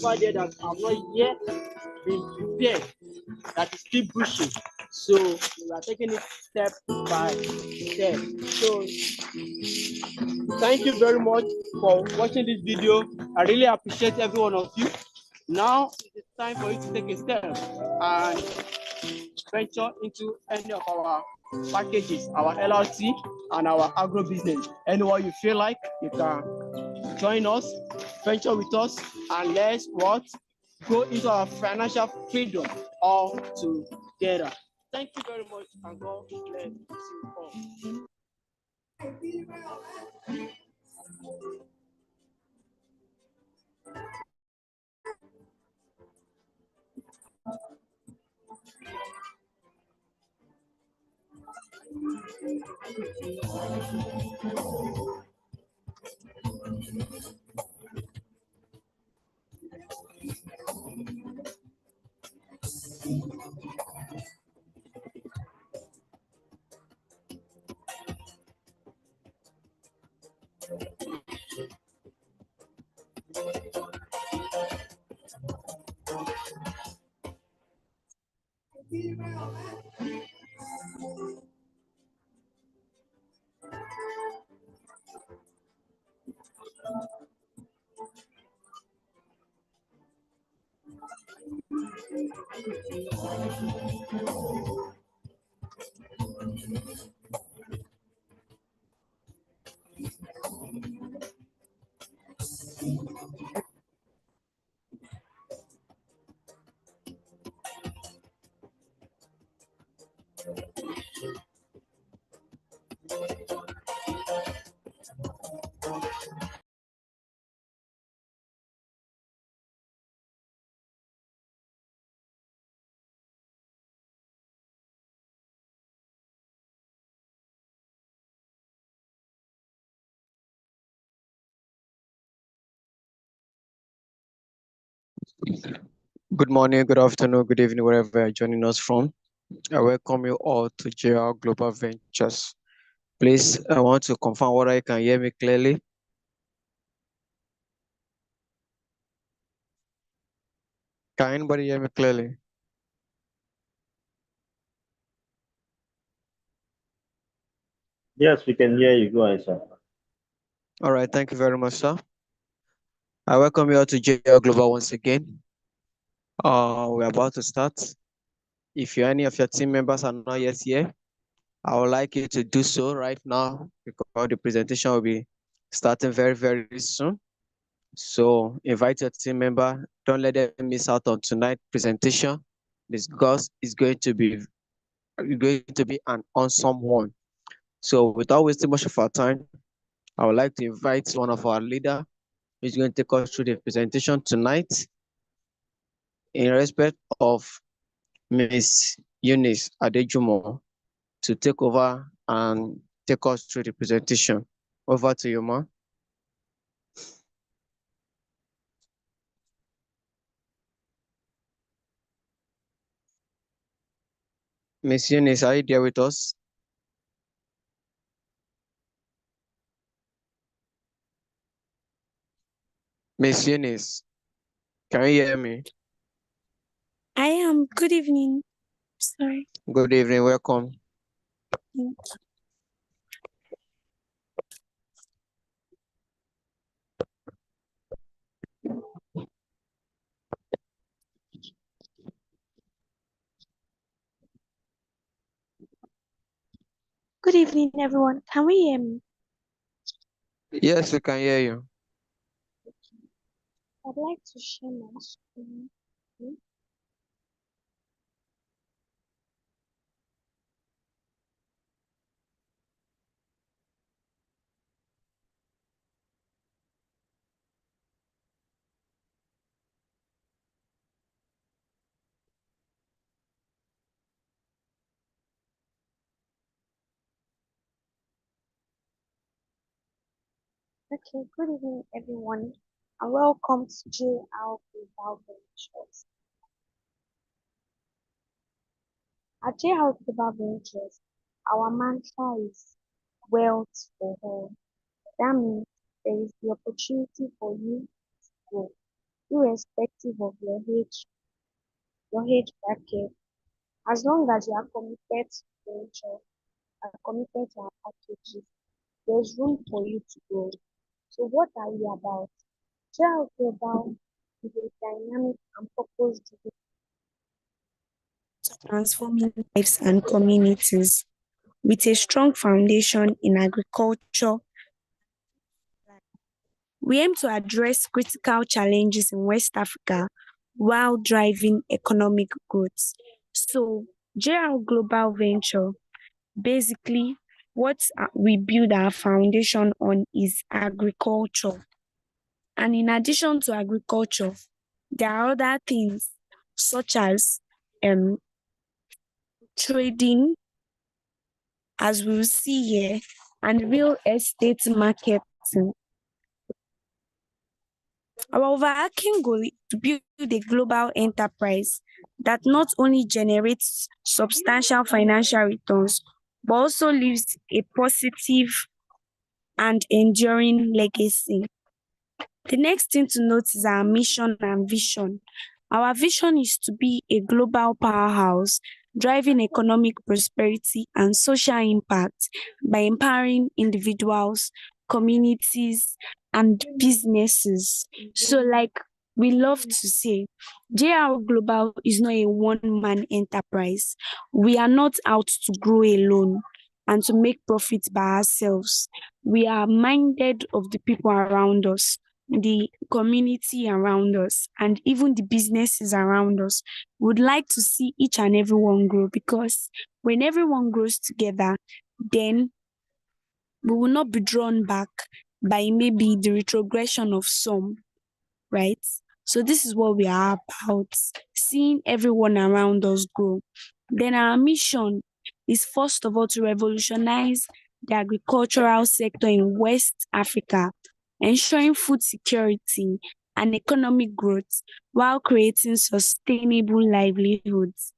over there that have not yet been prepared, that is still pushing. So we are taking it step by step. So thank you very much for watching this video. I really appreciate every one of you. Now it is time for you to take a step and venture into any of our packages, our LLC and our agro business. Anyone you feel like, you can join us, venture with us, and let's what? Go into our financial freedom all together. Thank you very much, and God bless you all. Good morning, good afternoon, good evening, wherever you're joining us from. I welcome you all to JR Global Ventures. Please, I want to confirm whether you can hear me clearly. Can anybody hear me clearly? Yes, we can hear you. Go ahead, sir. All right, thank you very much, sir. I welcome you all to JR Global once again. We're about to start. If any of your team members are not yet here, I would like you to do so right now because the presentation will be starting very, very soon. So invite your team member. Don't let them miss out on tonight's presentation. This course is going to be an awesome one. So without wasting much of our time, I would like to invite one of our leader who's going to take us through the presentation tonight in respect of Miss Eunice Adejumo to take over and take us through the presentation. Over to you, ma. Miss Eunice, are you there with us? Miss Eunice, can you hear me? I am. Good evening. Sorry. Good evening, welcome. Good evening, everyone. Can we hear me? Yes, we can hear you. I'd like to share my screen. Okay, good evening, everyone, and welcome to JR Global Ventures. At JR Global Ventures, our mantra is wealth for all. That means there is the opportunity for you to grow, irrespective irrespective of your age bracket. As long as you are committed to venture, are committed to our packages, there's room for you to grow. So what are you about? JL Global is a dynamic and purpose-driven transforming lives and communities with a strong foundation in agriculture. We aim to address critical challenges in West Africa while driving economic growth. So, JL Global Venture, basically, what we build our foundation on is agriculture. And in addition to agriculture, there are other things such as um, trading, as we'll see here, and real estate marketing. Our overarching goal is to build a global enterprise that not only generates substantial financial returns, but also leaves a positive and enduring legacy. The next thing to note is our mission and vision. Our vision is to be a global powerhouse, driving economic prosperity and social impact by empowering individuals, communities, and businesses. So, like we love to say, JR Global is not a one-man enterprise. We are not out to grow alone and to make profits by ourselves. We are minded of the people around us, the community around us, and even the businesses around us. Would like to see each and everyone grow, because when everyone grows together, then we will not be drawn back by maybe the retrogression of some, right? So this is what we are about, seeing everyone around us grow. Then our mission is first of all to revolutionize the agricultural sector in West Africa, ensuring food security and economic growth while creating sustainable livelihoods.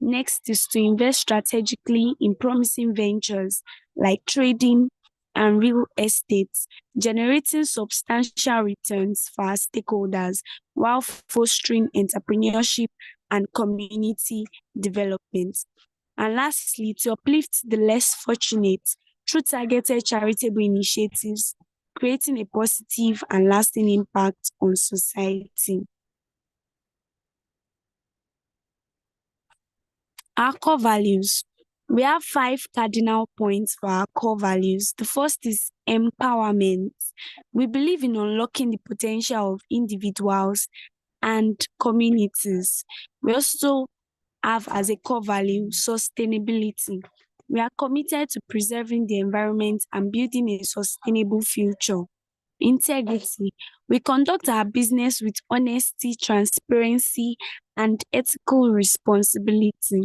Next is to invest strategically in promising ventures like trading and real estate, generating substantial returns for our stakeholders while fostering entrepreneurship and community development. And lastly, to uplift the less fortunate through targeted charitable initiatives, creating a positive and lasting impact on society. Our core values. We have 5 cardinal points for our core values. The first is empowerment. We believe in unlocking the potential of individuals and communities. We also have as a core value sustainability. We are committed to preserving the environment and building a sustainable future. Integrity. We conduct our business with honesty, transparency, and ethical responsibility.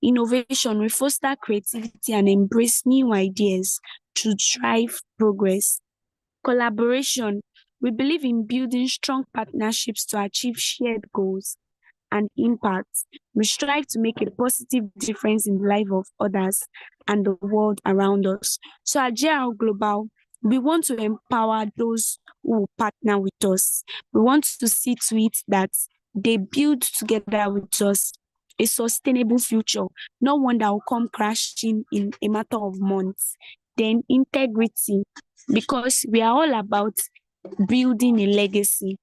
Innovation. We foster creativity and embrace new ideas to drive progress. Collaboration. We believe in building strong partnerships to achieve shared goals and impact. We strive to make a positive difference in the life of others and the world around us. So at JR Global, we want to empower those who partner with us. We want to see to it that they build together with us a sustainable future, not one that will come crashing in a matter of months. Then integrity, because we are all about building a legacy.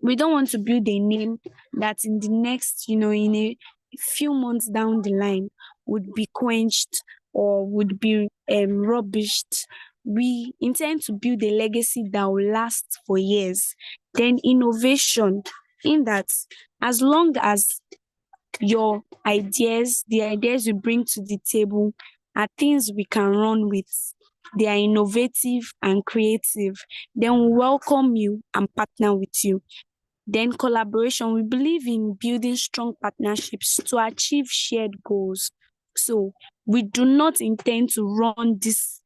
We don't want to build a name that in the next, in a few months down the line would be quenched or would be rubbished. We intend to build a legacy that will last for years. Then innovation, in that as long as your ideas, the ideas you bring to the table are things we can run with, they are innovative and creative, then we welcome you and partner with you. Then collaboration, we believe in building strong partnerships to achieve shared goals. So we do not intend to run this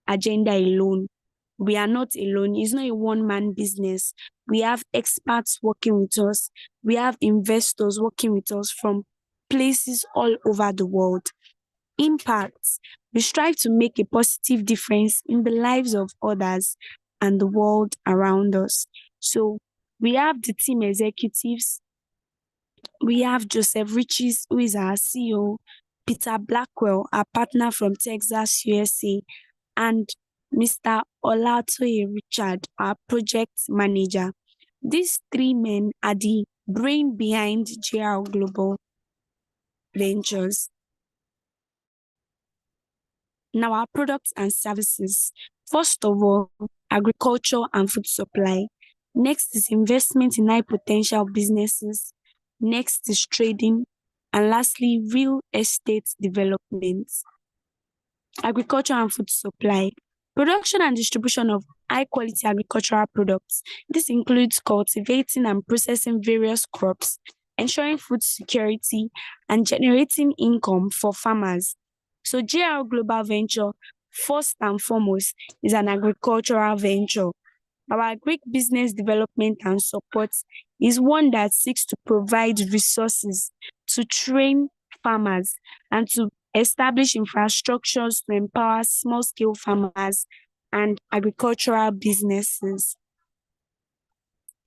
agenda alone. We are not alone. It's not a one-man business. We have experts working with us. We have investors working with us from places all over the world. Impact. We strive to make a positive difference in the lives of others and the world around us. So We have the team executives. We have Joseph Riches, who is our CEO, Peter Blackwell, our partner from Texas, USA, and Mr. Olatoye Richard, our project manager. These three men are the brain behind JR Global Ventures. Now, our products and services. First of all, agriculture and food supply. Next is investment in high potential businesses. Next is trading. And lastly, real estate development. Agriculture and food supply. Production and distribution of high quality agricultural products. This includes cultivating and processing various crops, ensuring food security, and generating income for farmers. So JR Global Venture, first and foremost, is an agricultural venture. Our Greek business development and support is one that seeks to provide resources to train farmers and to establish infrastructures to empower small-scale farmers and agricultural businesses.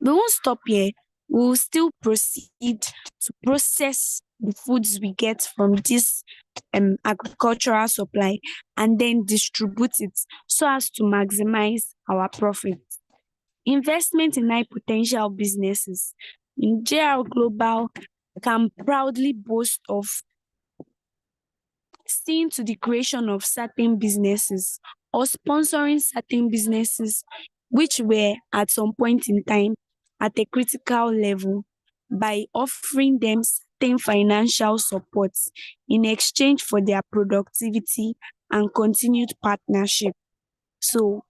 We won't stop here. We will still proceed to process the foods we get from this agricultural supply and then distribute it so as to maximize our profit. Investment in high potential businesses. In JR Global can proudly boast of seeing to the creation of certain businesses or sponsoring certain businesses which were at some point in time at a critical level by offering them certain financial support in exchange for their productivity and continued partnership. So,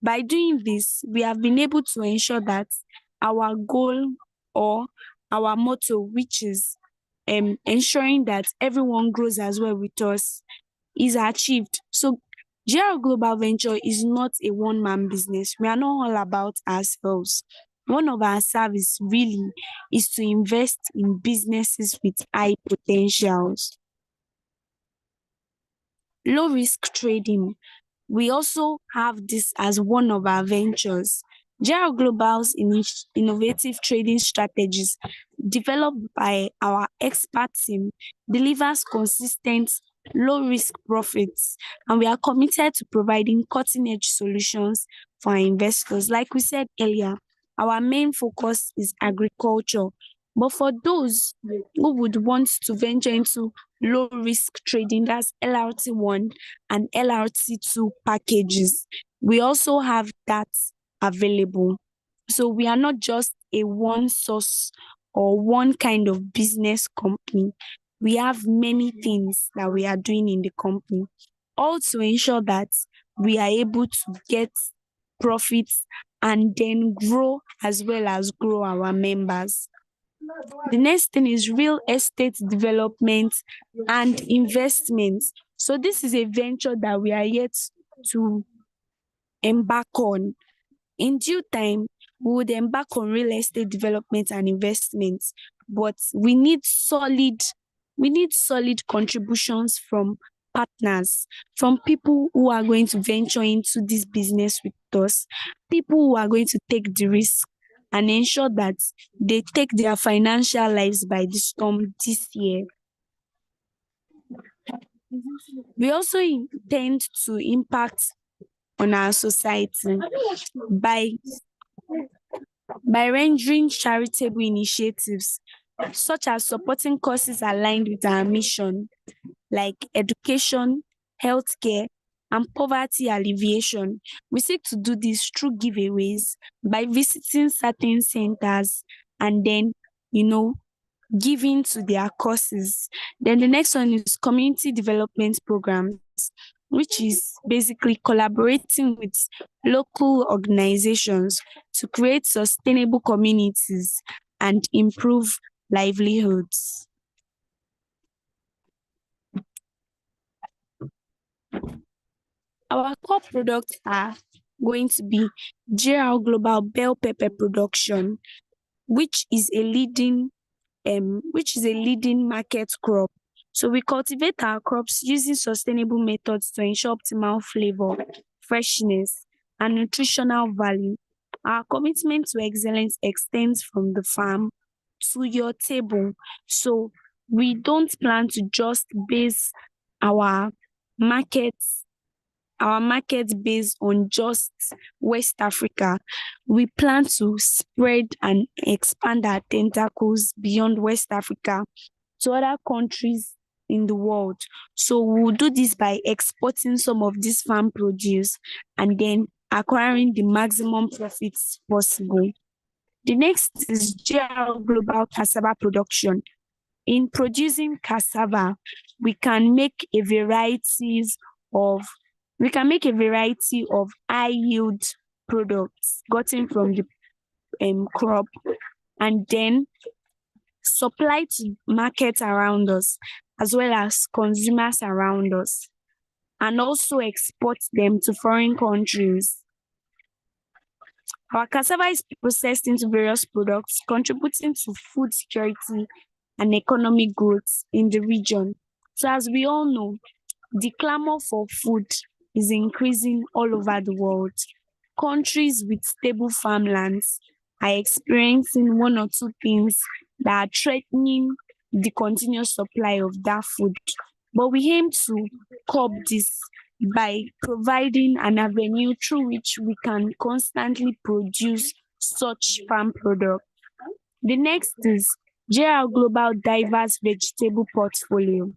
by doing this, we have been able to ensure that our goal or our motto, which is ensuring that everyone grows as well with us, is achieved. So JR Global Venture is not a one-man business. We are not all about ourselves. One of our service really is to invest in businesses with high potentials. Low risk trading. We also have this as one of our ventures. JR Global's innovative trading strategies developed by our expert team delivers consistent low-risk profits, and we are committed to providing cutting-edge solutions for our investors. Like we said earlier, our main focus is agriculture, but for those who would want to venture into low-risk trading, that's LRT1 and LRT2 packages, we also have that available. So we are not just a one source or one kind of business company. We have many things that we are doing in the company, all to ensure that we are able to get profits and then grow as well as grow our members. The next thing is real estate development and investment. So this is a venture that we are yet to embark on. In due time, we would embark on real estate development and investments, but we need solid contributions from partners, from people who are going to venture into this business with us, people who are going to take the risk and ensure that they take their financial lives by the storm this year. We also intend to impact on our society by rendering charitable initiatives such as supporting causes aligned with our mission, like education, healthcare, and poverty alleviation. We seek to do this through giveaways by visiting certain centers and then, giving to their causes. Then the next one is community development programs, which is basically collaborating with local organizations to create sustainable communities and improve livelihoods. Our core products are going to be JR Global Bell Pepper Production, which is a leading market crop. So we cultivate our crops using sustainable methods to ensure optimal flavor, freshness, and nutritional value. Our commitment to excellence extends from the farm to your table. So we don't plan to just base our markets based on just West Africa. We plan to spread and expand our tentacles beyond West Africa to other countries in the world. So we'll do this by exporting some of this farm produce and then acquiring the maximum profits possible. The next is GR Global Cassava Production. In producing cassava, we can make a variety of high yield products gotten from the crop and then supply to markets around us as well as consumers around us, and also export them to foreign countries. Our cassava is processed into various products, contributing to food security and economic growth in the region. So as we all know, the clamor for food is increasing all over the world. Countries with stable farmlands are experiencing one or two things that are threatening the continuous supply of that food. But we aim to curb this by providing an avenue through which we can constantly produce such farm products. The next is JR Global Diverse Vegetable Portfolio.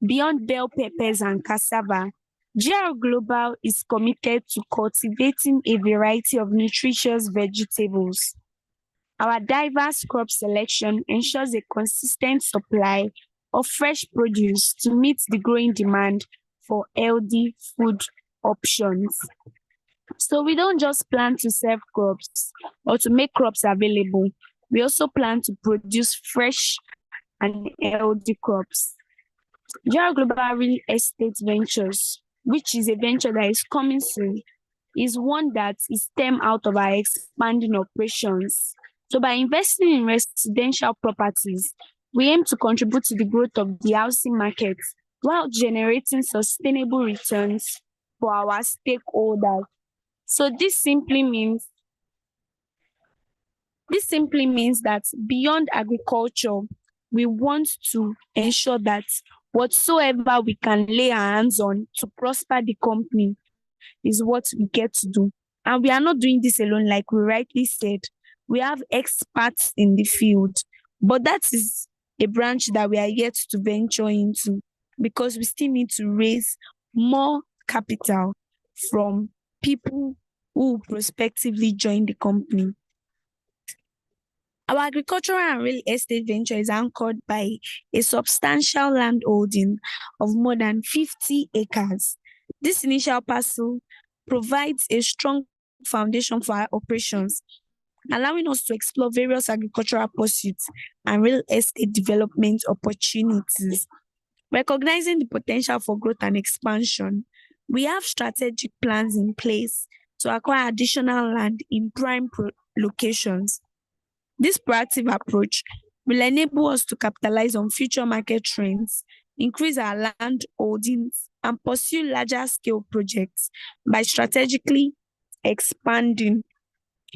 Beyond bell peppers and cassava, JR Global is committed to cultivating a variety of nutritious vegetables. Our diverse crop selection ensures a consistent supply of fresh produce to meet the growing demand for healthy food options. So we don't just plan to serve crops or to make crops available. We also plan to produce fresh and healthy crops. JR Global Real Estate Ventures, which is a venture that is coming soon, is one that is stemmed out of our expanding operations. So by investing in residential properties, we aim to contribute to the growth of the housing market while generating sustainable returns for our stakeholders. So this simply means that beyond agriculture, we want to ensure that whatsoever we can lay our hands on to prosper the company is what we get to do. And we are not doing this alone, like we rightly said. We have experts in the field, but that is a branch that we are yet to venture into because we still need to raise more capital from people who prospectively join the company. Our agricultural and real estate venture is anchored by a substantial land holding of more than 50 acres. This initial parcel provides a strong foundation for our operations, allowing us to explore various agricultural pursuits and real estate development opportunities. Recognizing the potential for growth and expansion, we have strategic plans in place to acquire additional land in prime locations. This proactive approach will enable us to capitalize on future market trends, increase our land holdings, and pursue larger scale projects by strategically expanding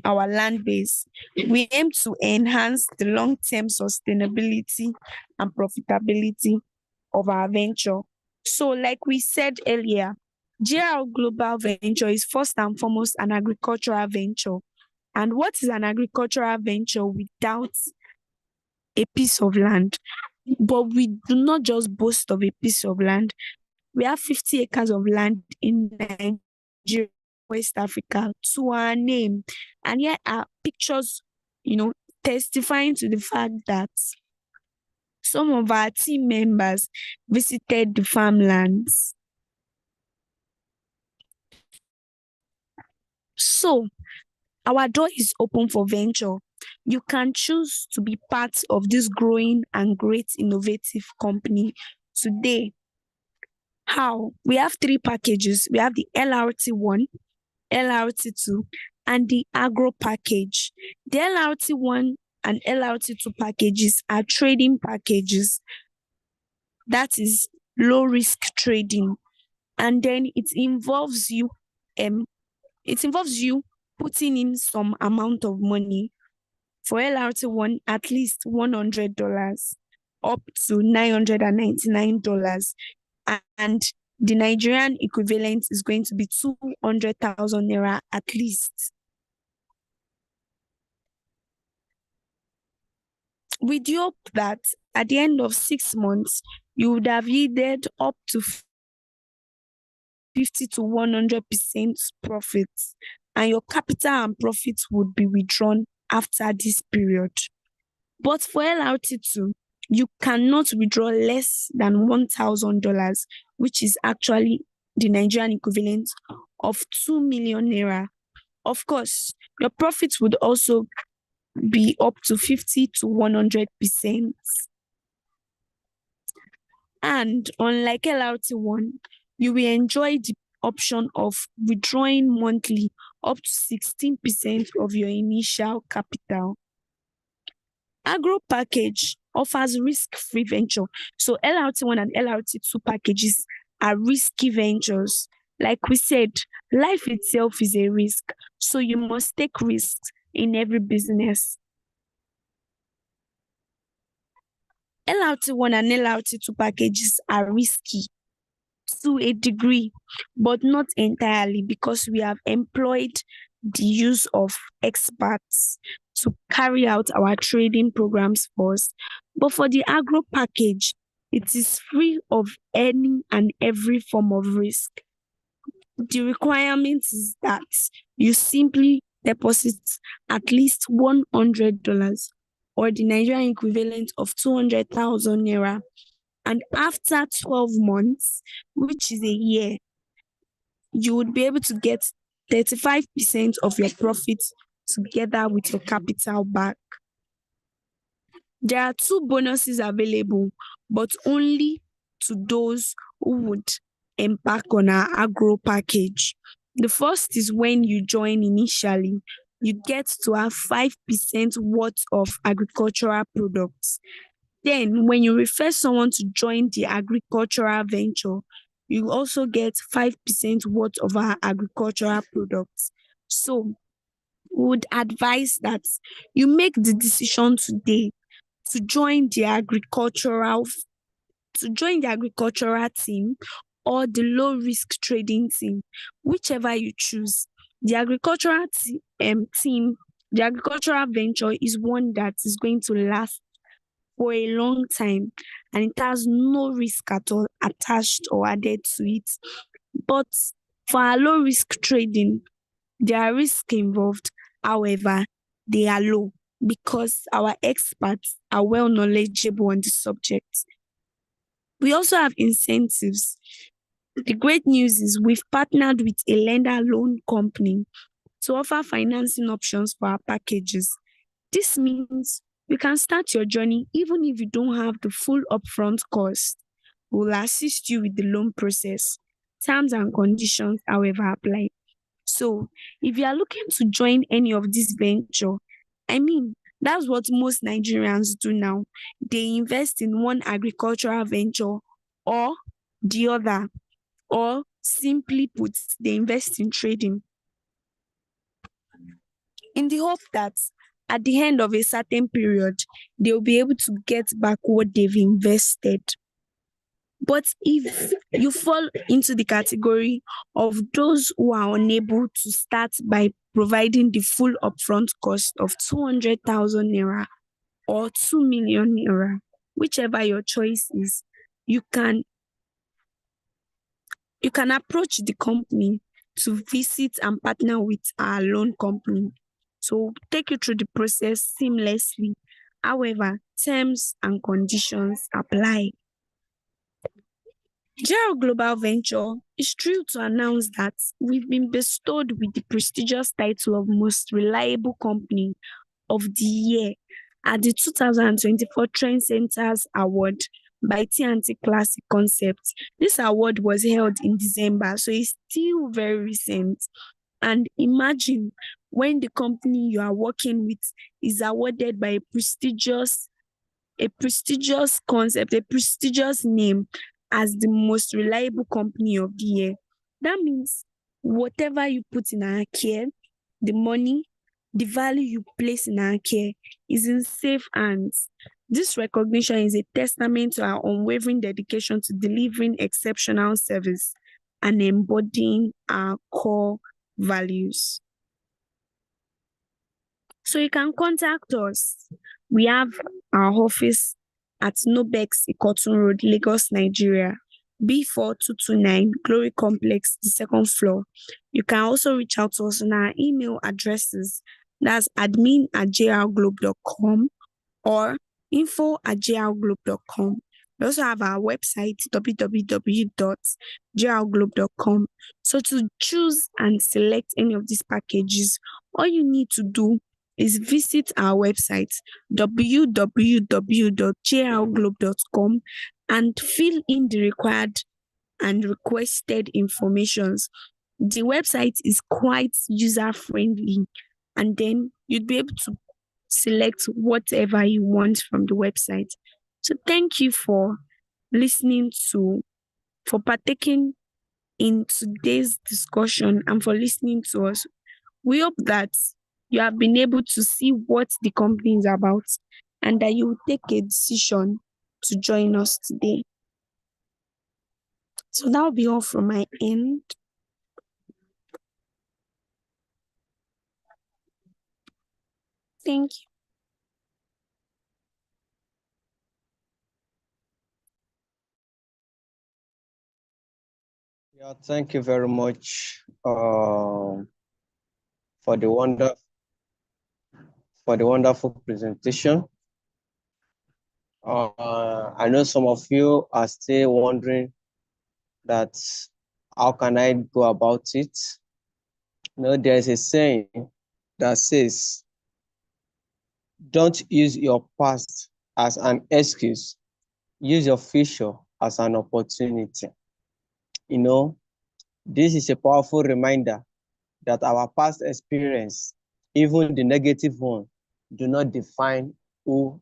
our land base. We aim to enhance the long-term sustainability and profitability of our venture. So, like we said earlier, JR Global Venture is first and foremost an agricultural venture. And what is an agricultural venture without a piece of land? But we do not just boast of a piece of land. We have 50 acres of land in Nigeria, West Africa, to our name. And yet our pictures, testifying to the fact that some of our team members visited the farmlands. So, our door is open for venture. You can choose to be part of this growing and great innovative company today. How? We have 3 packages. We have the LRT1, LRT2, and the agro package. The LRT1 and LRT2 packages are trading packages. That is low risk trading. And then it involves you putting in some amount of money. For LRT1, at least $100 up to $999. And the Nigerian equivalent is going to be 200,000 naira at least. With the hope that at the end of 6 months, you would have yielded up to 50 to 100% profits, and your capital and profits would be withdrawn after this period. But for LRT2, you cannot withdraw less than $1,000, which is actually the Nigerian equivalent of 2 million naira. Of course, your profits would also be up to 50 to 100%. And unlike LRT1, you will enjoy the option of withdrawing monthly up to 16% of your initial capital. Agro package offers risk-free venture. So LRT1 and LRT2 packages are risky ventures. Like we said, life itself is a risk, so you must take risks in every business. LRT1 and LRT2 packages are risky to a degree, but not entirely, because we have employed the use of experts to carry out our trading programs for us. But for the agro package, it is free of any and every form of risk. The requirement is that you simply deposit at least $100 or the Nigerian equivalent of 200,000 naira. And after 12 months, which is a year, you would be able to get 35% of your profits together with your capital back. There are 2 bonuses available, but only to those who would embark on our agro package. The first is when you join initially, you get to have 5% worth of agricultural products. Then, when you refer someone to join the agricultural venture, you also get 5% worth of our agricultural products. So, we would advise that you make the decision today to join the agricultural team or the low risk trading team, whichever you choose. The agricultural team, the agricultural venture is one that is going to last for a long time, and it has no risk at all attached or added to it. But for our low risk trading, there are risks involved. However, they are low because our experts are well knowledgeable on the subject. We also have incentives. The great news is we've partnered with a lender loan company to offer financing options for our packages. This means you can start your journey even if you don't have the full upfront cost. We'll assist you with the loan process. Terms and conditions, however, apply. So, if you are looking to join any of this venture, that's what most Nigerians do now. They invest in one agricultural venture or the other, or simply put, they invest in trading in the hope that at the end of a certain period, they'll be able to get back what they've invested. But if you fall into the category of those who are unable to start by providing the full upfront cost of 200,000 naira or 2 million naira, whichever your choice is, you can approach the company to visit and partner with our loan company. So take you through the process seamlessly. However, terms and conditions apply. JL Global Venture is thrilled to announce that we've been bestowed with the prestigious title of Most Reliable Company of the Year at the 2024 Trend Centers Award by T&T Classic Concepts. This award was held in December, so it's still very recent. And imagine when the company you are working with is awarded by a prestigious concept, a prestigious name as the most reliable company of the year. That means whatever you put in our care, the money, the value you place in our care is in safe hands. This recognition is a testament to our unwavering dedication to delivering exceptional service and embodying our core values. So you can contact us. We have our office at Nobex Ikotun Road, Lagos, Nigeria, B4229 Glory Complex, the second floor. You can also reach out to us on our email addresses. That's admin@jrglobe.com or info@jrglobe.com. We also have our website, www.jrglobe.com. So to choose and select any of these packages, all you need to do is visit our website, www.jrglobe.com, and fill in the required and requested informations. The website is quite user-friendly, and then you'd be able to select whatever you want from the website. So thank you for partaking in today's discussion and for listening to us. We hope that you have been able to see what the company is about and that you will take a decision to join us today. So that will be all from my end. Thank you. Yeah, thank you very much for the wonderful presentation. I know some of you are still wondering that how can I go about it? You know, there's a saying that says, don't use your past as an excuse, use your future as an opportunity. You know, this is a powerful reminder that our past experience, even the negative one, do not define how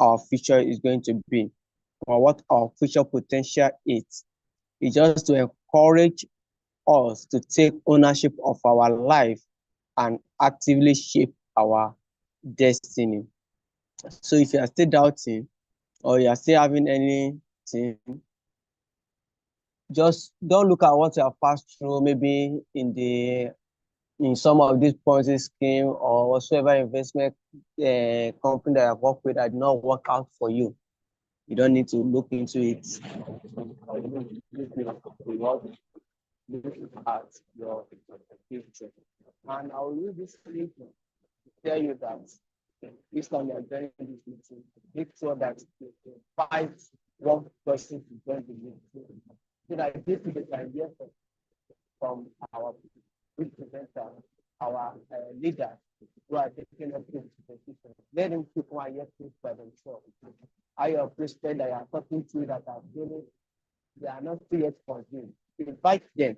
our future is going to be or what our future potential is. It's just to encourage us to take ownership of our life and actively shape our destiny. So if you are still doubting or you are still having anything, just don't look at what you have passed through, maybe in some of these Ponzi scheme or whatsoever investment company that I've worked with that did not work out for you. You don't need to look into it. Look at your future. And I will use this clip to tell you that this time you're joining this meeting, make sure that you invite one person to join the meeting. So that this is the idea from our presenter, our leader who are taking up this position. Let them keep quiet by themselves. I appreciate that you are talking to that are feeling they are not still yet convinced. Invite them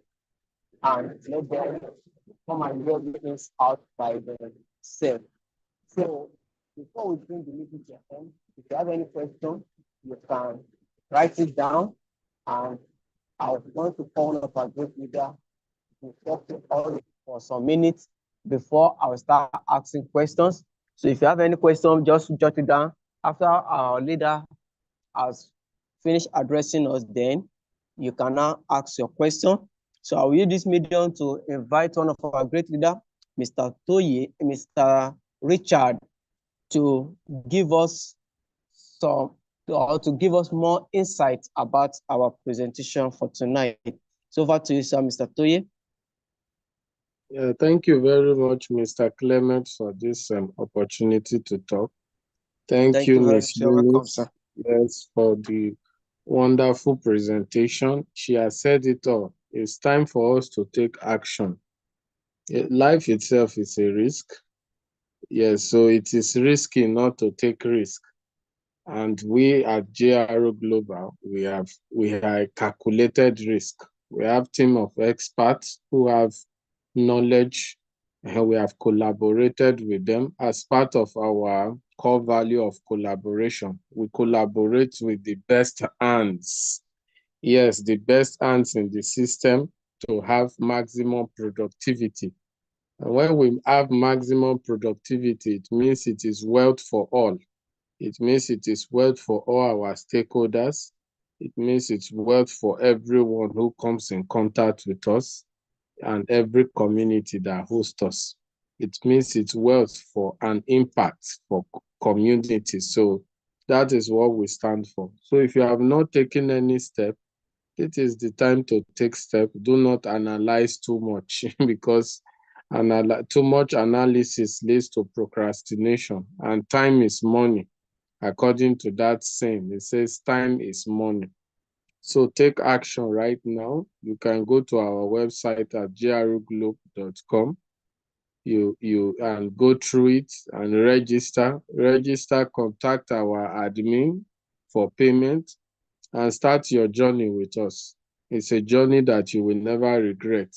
and let them come and roll things out by themselves. So before we bring the meeting to an end, if you have any question, you can write it down, and I want to call up our group leader to talk to all for some minutes before I will start asking questions. So if you have any question, just jot it down. After our leader has finished addressing us, then you can now ask your question. So I will use this medium to invite one of our great leader, Mr. Toye, Mr. Richard, to give us to give us more insight about our presentation for tonight. So over to you, sir, Mr. Toye. Yeah, thank you very much, Mr. Clement, for this opportunity to talk. Thank you, Ms. Eunice, yes, for the wonderful presentation. She has said it all. It's time for us to take action. Life itself is a risk. Yes, so it is risky not to take risk. And we at JRO Global, we are a calculated risk. We have a team of experts who have knowledge, and we have collaborated with them as part of our core value of collaboration. We collaborate with the best hands. Yes, the best hands in the system to have maximum productivity. And when we have maximum productivity, it means it is wealth for all. It means it is wealth for all our stakeholders. It means it's wealth for everyone who comes in contact with us and every community that hosts us. It means it's wealth for an impact for community. So that is what we stand for. So if you have not taken any step, it is the time to take step. Do not analyze too much because too much analysis leads to procrastination, and time is money. According to that saying, it says time is money. So take action right now. You can go to our website at gruglobe.com. You and go through it and register. Contact our admin for payment and start your journey with us. It's a journey that you will never regret.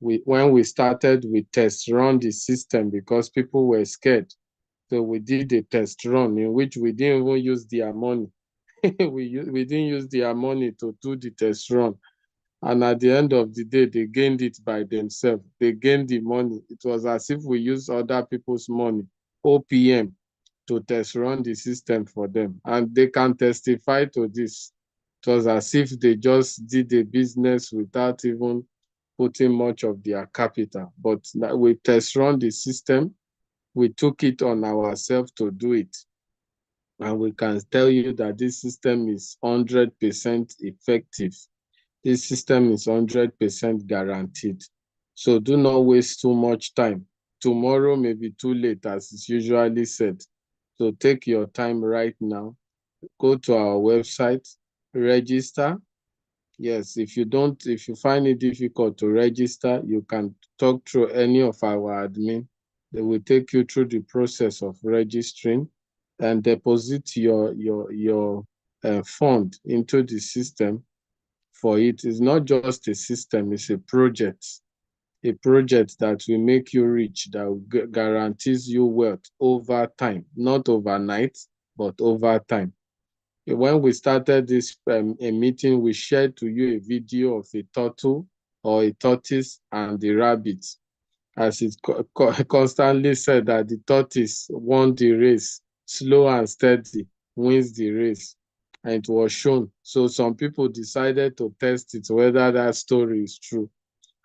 When we started, we test run the system because people were scared. So we did a test run in which we didn't even use their money. we didn't use their money to do the test run. And at the end of the day, they gained it by themselves. They gained the money. It was as if we used other people's money, OPM, to test run the system for them. And they can testify to this. It was as if they just did a business without even putting much of their capital. But we test run the system. We took it on ourselves to do it. And we can tell you that this system is 100% effective. This system is 100% guaranteed. So do not waste too much time. Tomorrow may be too late, as is usually said. So take your time right now. Go to our website, register. Yes, if you find it difficult to register, you can talk through any of our admin. They will take you through the process of registering and deposit your fund into the system. For it is not just a system, it's a project that will make you rich, that guarantees you wealth over time, not overnight, but over time. When we started this meeting, we shared to you a video of a turtle or a tortoise and the rabbit, as it constantly said that the tortoise won the race, slow and steady wins the race. And it was shown. So some people decided to test it, whether that story is true.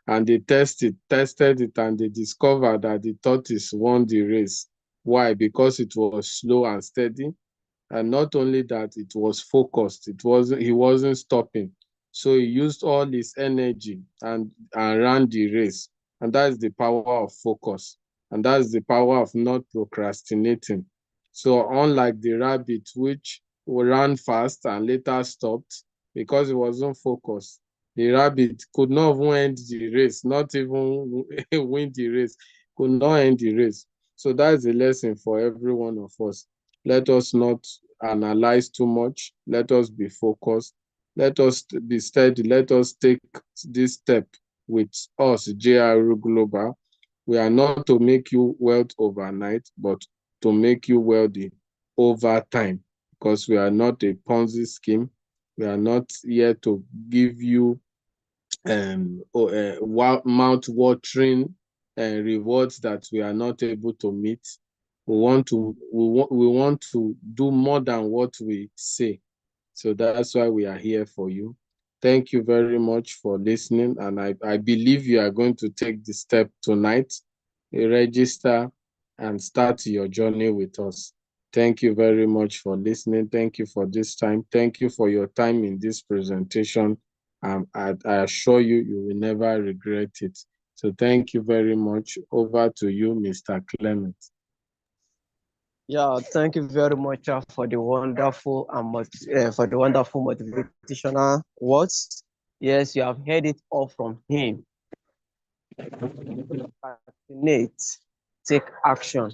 And they tested it, and they discovered that the tortoise won the race. Why? Because it was slow and steady. And not only that, it was focused. He wasn't stopping. So he used all his energy and ran the race. And that is the power of focus. And that is the power of not procrastinating. So unlike the rabbit, which ran fast and later stopped because it wasn't focused, the rabbit could not even end the race, not even win the race, could not end the race. So that is a lesson for every one of us. Let us not analyze too much. Let us be focused. Let us be steady. Let us take this step with us, JRU Global. We are not to make you wealth overnight, but to make you wealthy over time, because we are not a Ponzi scheme. We are not here to give you mouth-watering rewards that we are not able to meet. We want to do more than what we say. So that's why we are here for you. Thank you very much for listening. And I believe you are going to take the step tonight, register and start your journey with us. Thank you very much for listening. Thank you for this time. Thank you for your time in this presentation. I assure you, you will never regret it. So thank you very much. Over to you, Mr. Clement. Yeah, thank you very much for the wonderful motivational words. Yes, you have heard it all from him. Procrastinate, take action,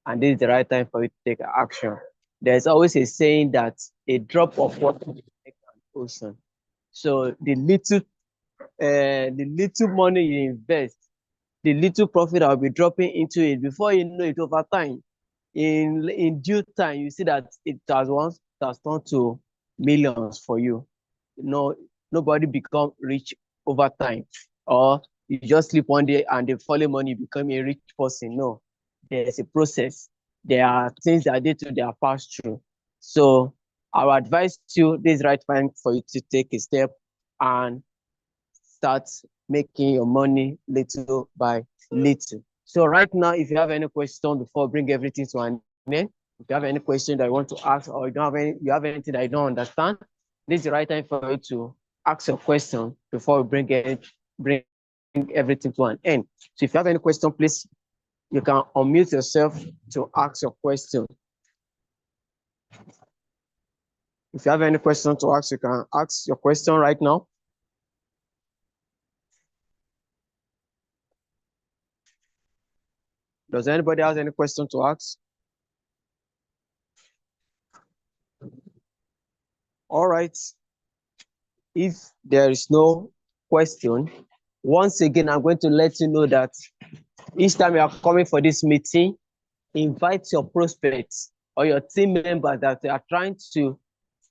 and this is the right time for you to take action. There's always a saying that a drop of water will make an ocean. So the little money you invest, the little profit I'll be dropping into it, before you know it, over time, in due time, you see that it has turned to millions for you. Nobody become rich over time, or you just sleep one day and the following morning you become a rich person. No, there's a process. There are things that day to day are passed through. So I would advise you, this is the right time for you to take a step and start making your money little by little. So right now, if you have any question before I bring everything to an end, if you have any question that you want to ask, or you have anything that you don't understand, this is the right time for you to ask your question before we bring everything to an end. So if you have any question, please, you can unmute yourself to ask your question. If you have any question to ask, you can ask your question right now. Does anybody have any question to ask? All right. If there is no question, once again, I'm going to let you know that each time you are coming for this meeting, invite your prospects or your team members that you are trying to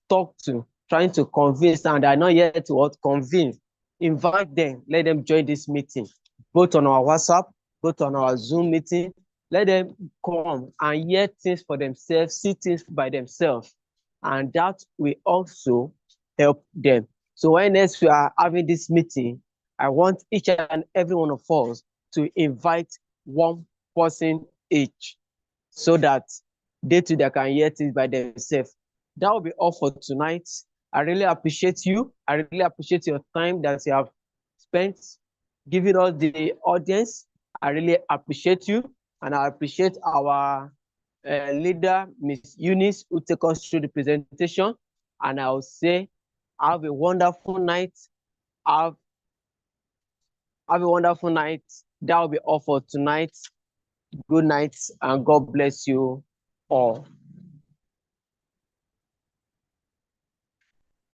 talk to, trying to convince, and are not yet what convinced. Invite them, let them join this meeting, both on our WhatsApp, both on our Zoom meeting. Let them come and hear things for themselves, see things by themselves, and that will also help them. So when next we are having this meeting, I want each and every one of us to invite one person each, so that they too they can hear things by themselves. That will be all for tonight. I really appreciate you. I really appreciate your time that you have spent giving us the audience. I really appreciate you, and I appreciate our leader, Miss Eunice, who take us through the presentation. And I will say, have a wonderful night. Have a wonderful night. That will be all for tonight. Good night, and God bless you all.